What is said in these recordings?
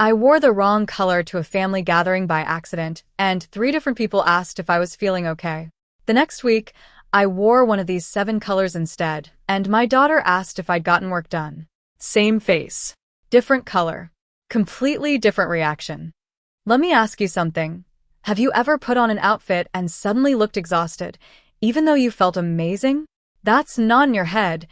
I wore the wrong color to a family gathering by accident, and 3 different people asked if I was feeling okay. The next week, I wore one of these 7 colors instead, and my daughter asked if I'd gotten work done. Same face, different color, completely different reaction. Let me ask you something. Have you ever put on an outfit and suddenly looked exhausted, even though you felt amazing? That's not in your head.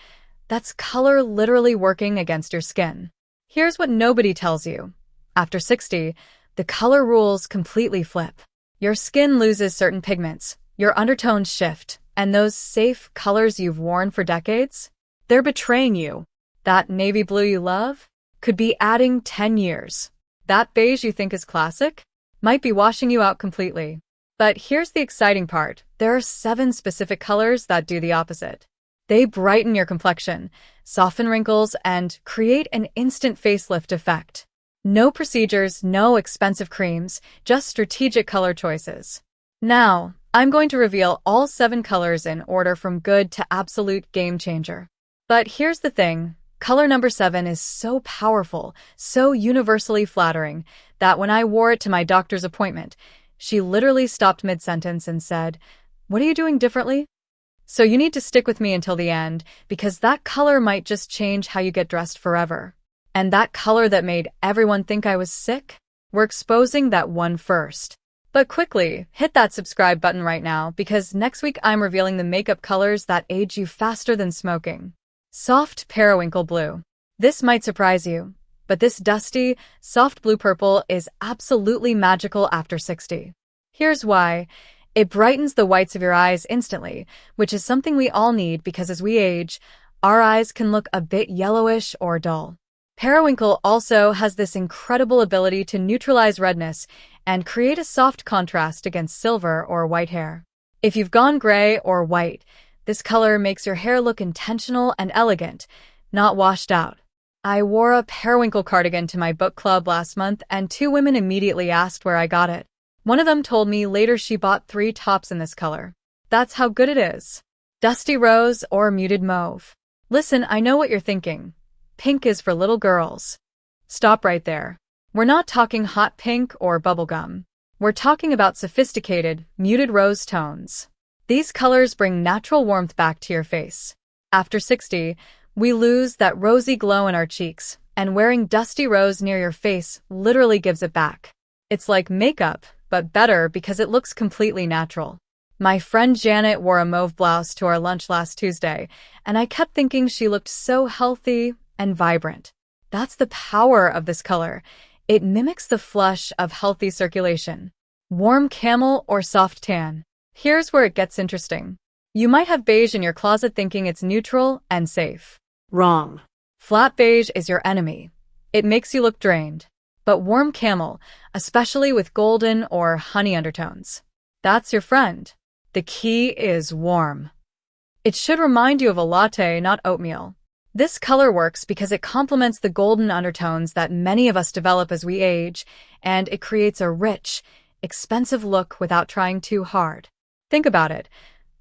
That's color literally working against your skin. Here's what nobody tells you. After 60, the color rules completely flip. Your skin loses certain pigments, your undertones shift, and those safe colors you've worn for decades, they're betraying you. That navy blue you love could be adding 10 years. That beige you think is classic might be washing you out completely. But here's the exciting part. There are 7 specific colors that do the opposite. They brighten your complexion, soften wrinkles, and create an instant facelift effect. No procedures, no expensive creams, just strategic color choices. Now, I'm going to reveal all 7 colors in order from good to absolute game changer. But here's the thing. Color number 7 is so powerful, so universally flattering, that when I wore it to my doctor's appointment, she literally stopped mid-sentence and said, "What are you doing differently?" So you need to stick with me until the end, because that color might just change how you get dressed forever. And that color that made everyone think I was sick? We're exposing that one first. But quickly, hit that subscribe button right now, because next week I'm revealing the makeup colors that age you faster than smoking. Soft periwinkle blue. This might surprise you, but this dusty, soft blue-purple is absolutely magical after 60. Here's why. It brightens the whites of your eyes instantly, which is something we all need because as we age, our eyes can look a bit yellowish or dull. Periwinkle also has this incredible ability to neutralize redness and create a soft contrast against silver or white hair. If you've gone gray or white, this color makes your hair look intentional and elegant, not washed out. I wore a periwinkle cardigan to my book club last month, and 2 women immediately asked where I got it. One of them told me later she bought 3 tops in this color. That's how good it is. Dusty rose or muted mauve. Listen, I know what you're thinking. Pink is for little girls. Stop right there. We're not talking hot pink or bubblegum. We're talking about sophisticated, muted rose tones. These colors bring natural warmth back to your face. After 60, we lose that rosy glow in our cheeks, and wearing dusty rose near your face literally gives it back. It's like makeup, but better because it looks completely natural. My friend Janet wore a mauve blouse to our lunch last Tuesday, and I kept thinking she looked so healthy and vibrant. That's the power of this color. It mimics the flush of healthy circulation. Warm camel or soft tan. Here's where it gets interesting. You might have beige in your closet thinking it's neutral and safe. Wrong. Flat beige is your enemy. It makes you look drained. But warm camel, especially with golden or honey undertones, that's your friend. The key is warm. It should remind you of a latte, not oatmeal. This color works because it complements the golden undertones that many of us develop as we age, and it creates a rich, expensive look without trying too hard. Think about it.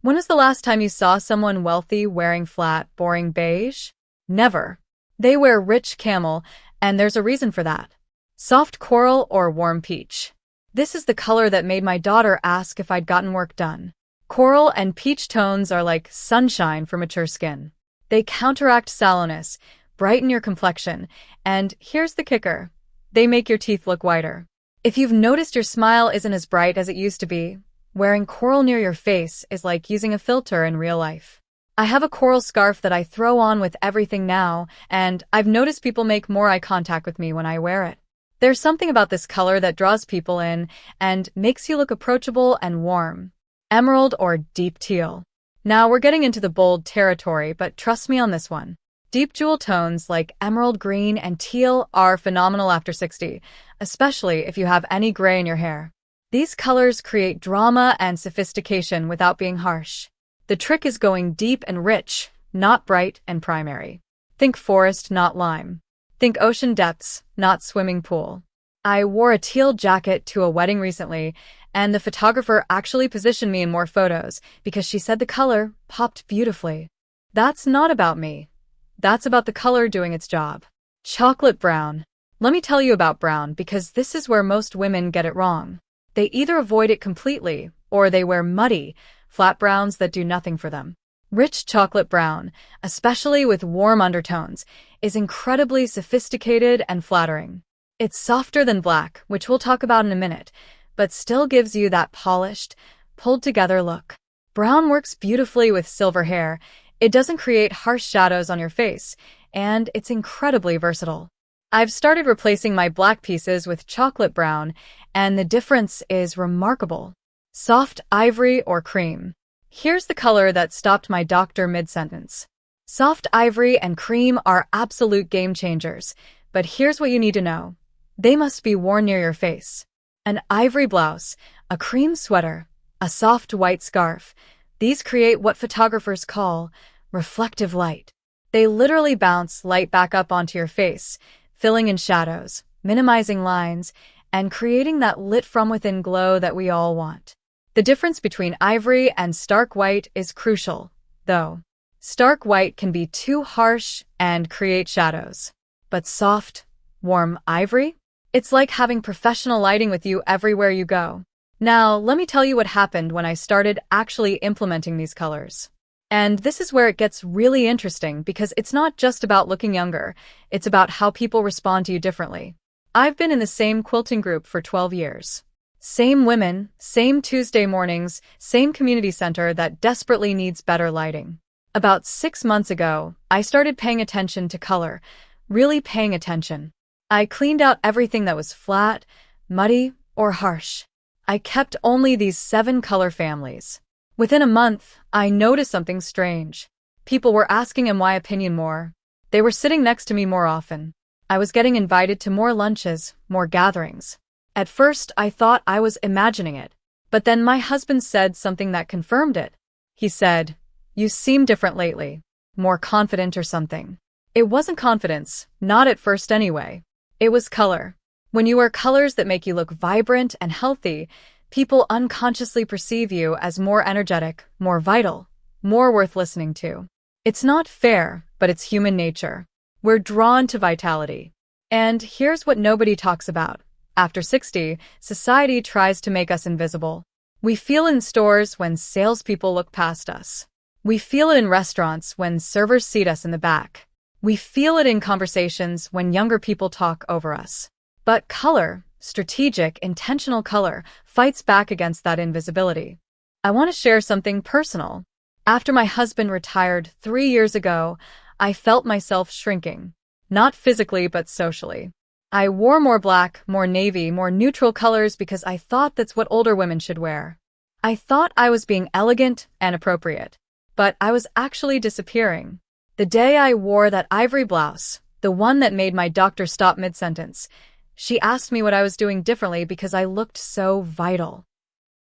When was the last time you saw someone wealthy wearing flat, boring beige? Never. They wear rich camel, and there's a reason for that. Soft coral or warm peach. This is the color that made my daughter ask if I'd gotten work done. Coral and peach tones are like sunshine for mature skin. They counteract sallowness, brighten your complexion, and here's the kicker. They make your teeth look whiter. If you've noticed your smile isn't as bright as it used to be, wearing coral near your face is like using a filter in real life. I have a coral scarf that I throw on with everything now, and I've noticed people make more eye contact with me when I wear it. There's something about this color that draws people in and makes you look approachable and warm. Emerald or deep teal. Now we're getting into the bold territory, but trust me on this one. Deep jewel tones like emerald green and teal are phenomenal after 60, especially if you have any gray in your hair. These colors create drama and sophistication without being harsh. The trick is going deep and rich, not bright and primary. Think forest, not lime. Think ocean depths, not swimming pool. I wore a teal jacket to a wedding recently, and the photographer actually positioned me in more photos because she said the color popped beautifully. That's not about me. That's about the color doing its job. Chocolate brown. Let me tell you about brown because this is where most women get it wrong. They either avoid it completely or they wear muddy, flat browns that do nothing for them. Rich chocolate brown, especially with warm undertones, is incredibly sophisticated and flattering. It's softer than black, which we'll talk about in a minute, but still gives you that polished, pulled-together look. Brown works beautifully with silver hair, it doesn't create harsh shadows on your face, and it's incredibly versatile. I've started replacing my black pieces with chocolate brown, and the difference is remarkable. Soft ivory or cream. Here's the color that stopped my doctor mid-sentence. Soft ivory and cream are absolute game changers, but here's what you need to know. They must be worn near your face. An ivory blouse, a cream sweater, a soft white scarf. These create what photographers call reflective light. They literally bounce light back up onto your face, filling in shadows, minimizing lines, and creating that lit-from-within glow that we all want. The difference between ivory and stark white is crucial, though. Stark white can be too harsh and create shadows. But soft, warm ivory? It's like having professional lighting with you everywhere you go. Now, let me tell you what happened when I started actually implementing these colors. And this is where it gets really interesting because it's not just about looking younger, it's about how people respond to you differently. I've been in the same quilting group for 12 years. Same women, same Tuesday mornings, same community center that desperately needs better lighting. About 6 months ago, I started paying attention to color, really paying attention. I cleaned out everything that was flat, muddy, or harsh. I kept only these 7 color families. Within a month, I noticed something strange. People were asking in my opinion more. They were sitting next to me more often. I was getting invited to more lunches, more gatherings. At first, I thought I was imagining it. But then my husband said something that confirmed it. He said, "You seem different lately. More confident or something." It wasn't confidence, not at first anyway. It was color. When you wear colors that make you look vibrant and healthy, people unconsciously perceive you as more energetic, more vital, more worth listening to. It's not fair, but it's human nature. We're drawn to vitality. And here's what nobody talks about. After 60, society tries to make us invisible. We feel it in stores when salespeople look past us. We feel it in restaurants when servers seat us in the back. We feel it in conversations when younger people talk over us. But color, strategic, intentional color, fights back against that invisibility. I want to share something personal. After my husband retired 3 years ago, I felt myself shrinking. Not physically, but socially. I wore more black, more navy, more neutral colors because I thought that's what older women should wear. I thought I was being elegant and appropriate. But I was actually disappearing. The day I wore that ivory blouse, the one that made my doctor stop mid-sentence, she asked me what I was doing differently because I looked so vital.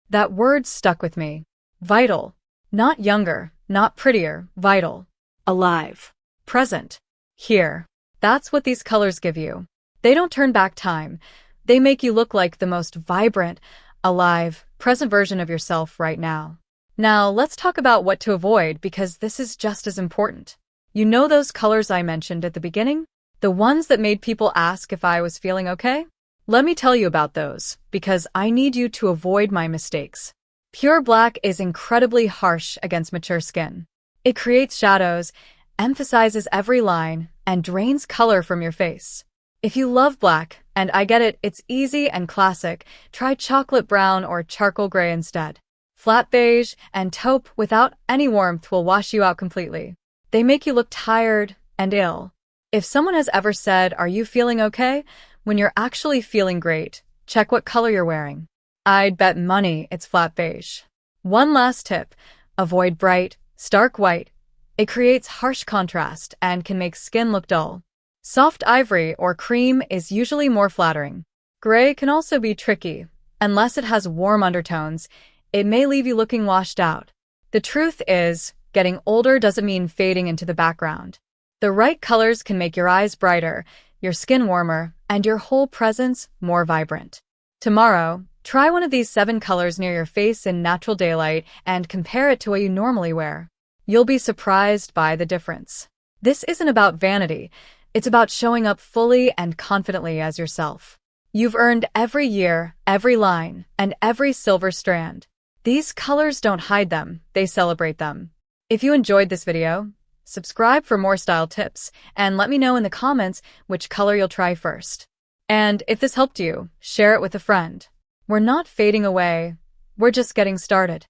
That word stuck with me. Vital. Not younger, not prettier, vital. Alive. Present. Here. That's what these colors give you. They don't turn back time. They make you look like the most vibrant, alive, present version of yourself right now. Now, let's talk about what to avoid because this is just as important. You know those colors I mentioned at the beginning? The ones that made people ask if I was feeling okay? Let me tell you about those, because I need you to avoid my mistakes. Pure black is incredibly harsh against mature skin. It creates shadows, emphasizes every line, and drains color from your face. If you love black, and I get it, it's easy and classic, try chocolate brown or charcoal gray instead. Flat beige and taupe without any warmth will wash you out completely. They make you look tired and ill. If someone has ever said, "Are you feeling okay?" when you're actually feeling great, check what color you're wearing. I'd bet money it's flat beige. One last tip, avoid bright, stark white. It creates harsh contrast and can make skin look dull. Soft ivory or cream is usually more flattering. Gray can also be tricky. Unless it has warm undertones, it may leave you looking washed out. The truth is, getting older doesn't mean fading into the background. The right colors can make your eyes brighter, your skin warmer, and your whole presence more vibrant. Tomorrow, try one of these 7 colors near your face in natural daylight and compare it to what you normally wear. You'll be surprised by the difference. This isn't about vanity. It's about showing up fully and confidently as yourself. You've earned every year, every line, and every silver strand. These colors don't hide them, they celebrate them. If you enjoyed this video, subscribe for more style tips, and let me know in the comments which color you'll try first. And if this helped you, share it with a friend. We're not fading away, we're just getting started.